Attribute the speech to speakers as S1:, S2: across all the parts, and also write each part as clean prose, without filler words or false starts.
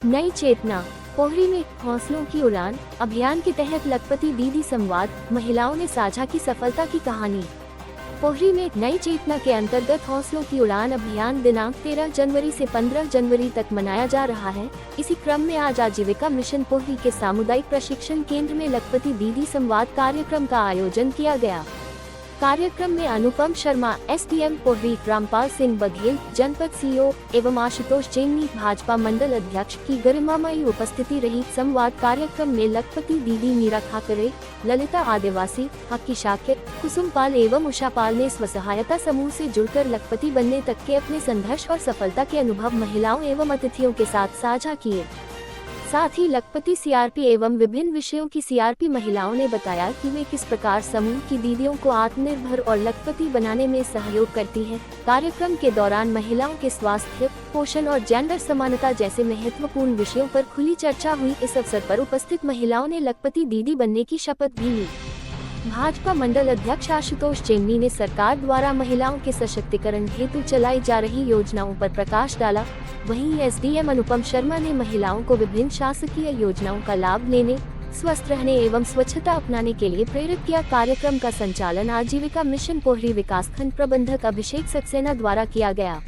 S1: नई चेतना, पोहरी में हौसलों की उड़ान अभियान के तहत लखपति दीदी संवाद, महिलाओं ने साझा की सफलता की कहानी। पोहरी में नई चेतना के अंतर्गत हौसलों की उड़ान अभियान दिनांक 13 जनवरी से 15 जनवरी तक मनाया जा रहा है। इसी क्रम में आज आजीविका मिशन पोहरी के सामुदायिक प्रशिक्षण केंद्र में लखपति दीदी संवाद कार्यक्रम का आयोजन किया गया। कार्यक्रम में अनुपम शर्मा, एसडीएम पोहरी, रामपाल सिंह बघेल, जनपद सीईओ एवं आशुतोष चेन्नी, भाजपा मंडल अध्यक्ष की गरिमामयी उपस्थिति रही। संवाद कार्यक्रम में लखपति दीदी मीरा खाकरे, ललिता आदिवासी, हक्की शाकिर, कुसुम पाल एवं उषा पाल ने स्वसहायता समूह से जुड़कर लखपति बनने तक के अपने संघर्ष और सफलता के अनुभव महिलाओं एवं अतिथियों के साथ साझा किए। साथ ही लखपति सीआरपी एवं विभिन्न विषयों की सीआरपी महिलाओं ने बताया कि वे किस प्रकार समूह की दीदियों को आत्मनिर्भर और लखपति बनाने में सहयोग करती है। कार्यक्रम के दौरान महिलाओं के स्वास्थ्य, पोषण और जेंडर समानता जैसे महत्वपूर्ण विषयों पर खुली चर्चा हुई। इस अवसर पर उपस्थित महिलाओं ने लखपति दीदी बनने की शपथ भी ली। भाजपा मंडल अध्यक्ष आशुतोष चेन्नी ने सरकार द्वारा महिलाओं के सशक्तिकरण हेतु चलाई जा रही योजनाओं पर प्रकाश डाला। वहीं एसडीएम अनुपम शर्मा ने महिलाओं को विभिन्न शासकीय योजनाओं का लाभ लेने, स्वस्थ रहने एवं स्वच्छता अपनाने के लिए प्रेरित किया। कार्यक्रम का संचालन आजीविका मिशन पोहरी विकासखंड प्रबंधक अभिषेक सक्सेना द्वारा किया गया।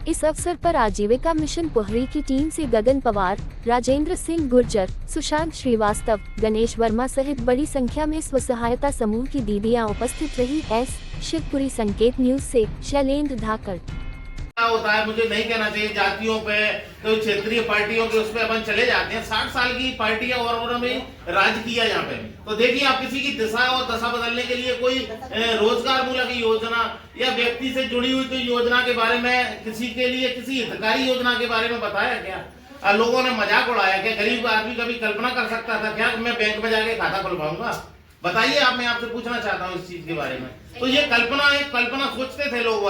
S1: इस अवसर पर आजीविका मिशन पोहरी की टीम से गगन पवार, राजेंद्र सिंह गुर्जर, सुशांत श्रीवास्तव, गणेश वर्मा सहित बड़ी संख्या में स्वसहायता समूह की दीदियां उपस्थित रही। एस शिवपुरी, संकेत न्यूज से शैलेंद्र धाकड़।
S2: होता है, मुझे नहीं कहना चाहिए जातियों पे, तो क्षेत्रीय पार्टियों के उसमें अपन चले जाते हैं। 60 साल की पार्टियां और उन्होंने राज किया यहाँ पे। तो देखिए, आप किसी की दिशा और दशा बदलने के लिए कोई रोजगार मूलक योजना या व्यक्ति से जुड़ी हुई कोई योजना के बारे में, किसी के लिए किसी हितकारी योजना के बारे में बताया क्या? लोगों ने मजाक उड़ाया क्या? गरीब आदमी कभी कल्पना कर सकता था क्या मैं बैंक में जाके खाता खुलवाऊंगा? बताइए आप, मैं आपसे पूछना चाहता हूँ इस चीज के बारे में। तो ये कल्पना सोचते थे लोग।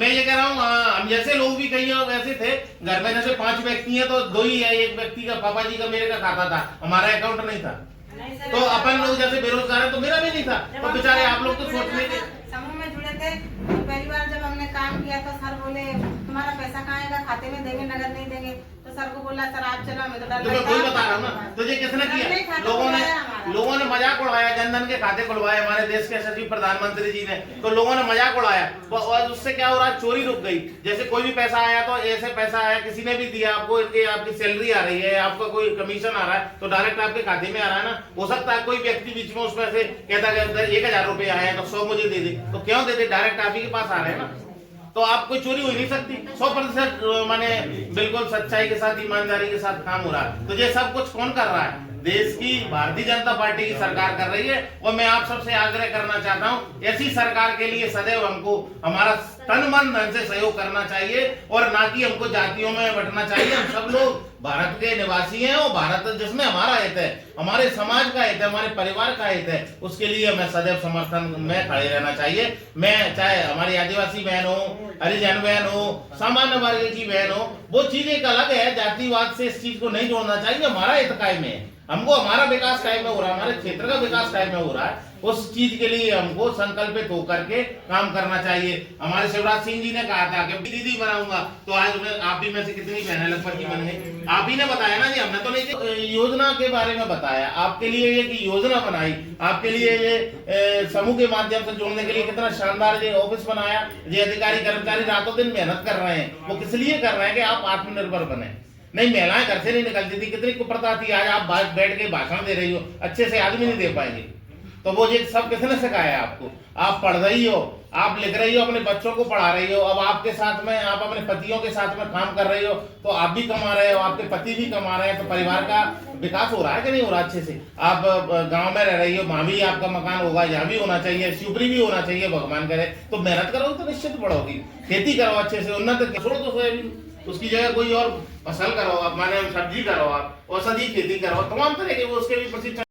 S2: मैं ये कह रहा हूँ, हम जैसे लोग भी कहीं वैसे थे। घर में जैसे 5 व्यक्ति हैं तो 2 ही है। एक व्यक्ति का, पापा जी का, मेरे का खाता था, हमारा अकाउंट नहीं था। तो अपन लोग जैसे बेरोजगार है तो मेरा भी नहीं था। तो बेचारे आप लोग तो सोचने के
S3: समूह में जुड़े थे। तो पहली बार जब हमने काम किया तो सर बोले तुम्हारा पैसा कहाँ आएगा, खाते में देंगे, नगद नहीं देंगे। तो सर को बोला सर आप चलो, मैं तो डर
S2: मैं कोई बता रहा हूँ ना। तो ये किसने किया? लोगों ने मजाक उड़ाया। जनधन के खाते खुलवाए हमारे देश के सचिव प्रधानमंत्री जी ने। तो लोगों ने मजाक उड़ाया और उससे क्या हो रहा है, चोरी रुक गई। जैसे कोई भी पैसा आया तो ऐसे पैसा आया, किसी ने भी दिया आपको, आपकी सैलरी आ रही है, आपका कोई कमीशन आ रहा है तो डायरेक्ट आपके खाते में आ रहा है ना। हो सकता है कोई व्यक्ति बीच में उसमें से कहता है 1000 रुपए आए तो 100 मुझे दे दे। तो क्यों दे दे? डायरेक्ट आप ही के पास आ रहे हैं ना। तो आप कोई चोरी हो नहीं सकती। 100% माने बिल्कुल सच्चाई के साथ, ईमानदारी के साथ काम हो रहा है। तो ये सब कुछ कौन कर रहा है? देश की भारतीय जनता पार्टी की सरकार कर रही है। और मैं आप सबसे आग्रह करना चाहता हूं, ऐसी सरकार के लिए सदैव हमको हमारा तन मन धन से सहयोग करना चाहिए और ना कि हमको जातियों में बंटना चाहिए। हम सब लोग भारत के निवासी हैं और भारत जिसमें हमारा हित है, हमारे समाज का हित है, हमारे परिवार का हित है, उसके लिए हमें सदैव समर्थन में खड़े रहना चाहिए। मैं चाहे हमारी आदिवासी बहन हो, हरिजन बहन हो, सामान्य वर्ग की बहन हो, वो चीज एक अलग है। जातिवाद से इस चीज को नहीं जोड़ना चाहिए। हमारा हित कायम है, हमको हमारा विकास कायम में हो रहा है, हमारे क्षेत्र का विकास कायम में हो रहा है। उस चीज के लिए हमको संकल्पित होकर के काम करना चाहिए। हमारे शिवराज सिंह जी ने कहा था कि दीदी बनाऊंगा, तो आज आप भी में से कितनी बहनें लखपति बन गई? आप ही ने बताया ना जी, हमने तो नहीं। योजना के बारे में बताया, आपके लिए एक योजना बनाई, आपके लिए ये समूह के माध्यम से जोड़ने के लिए कितना शानदार ये ऑफिस बनाया। ये अधिकारी कर्मचारी रातों दिन मेहनत कर रहे हैं। वो किस लिए कर रहे हैं कि आप आत्मनिर्भर बने। नहीं, महिलाएं घर से नहीं निकलती थी, कितनी कुप्रथा थी। आज आप बैठ के भाषण दे रही हो, अच्छे से आदमी नहीं दे पाएंगे। तो वो ये सब किसने सिखाया आपको? आप पढ़ रही हो, आप लिख रही हो, अपने बच्चों को पढ़ा रही हो। अब आपके साथ में, आप अपने पतियों के साथ में काम कर रही हो, तो आप भी कमा रहे हो, आपके पति भी कमा रहे हैं। तो परिवार का विकास हो रहा है कि नहीं हो रहा अच्छे से? आप गांव में रह रही हो, वहां भी आपका मकान होगा, यहाँ भी होना चाहिए, शिवपुरी भी होना चाहिए, भगवान करे। तो मेहनत करोगे तो निश्चित बढ़ोगी। खेती करो अच्छे से, उन्नत छोड़ो तो सोयाबीन, उसकी जगह कोई और फसल करो आप, माने सब्जी करो आप, औषधि खेती करो, तमाम तरह के वो उसके भी प्रशिक्षण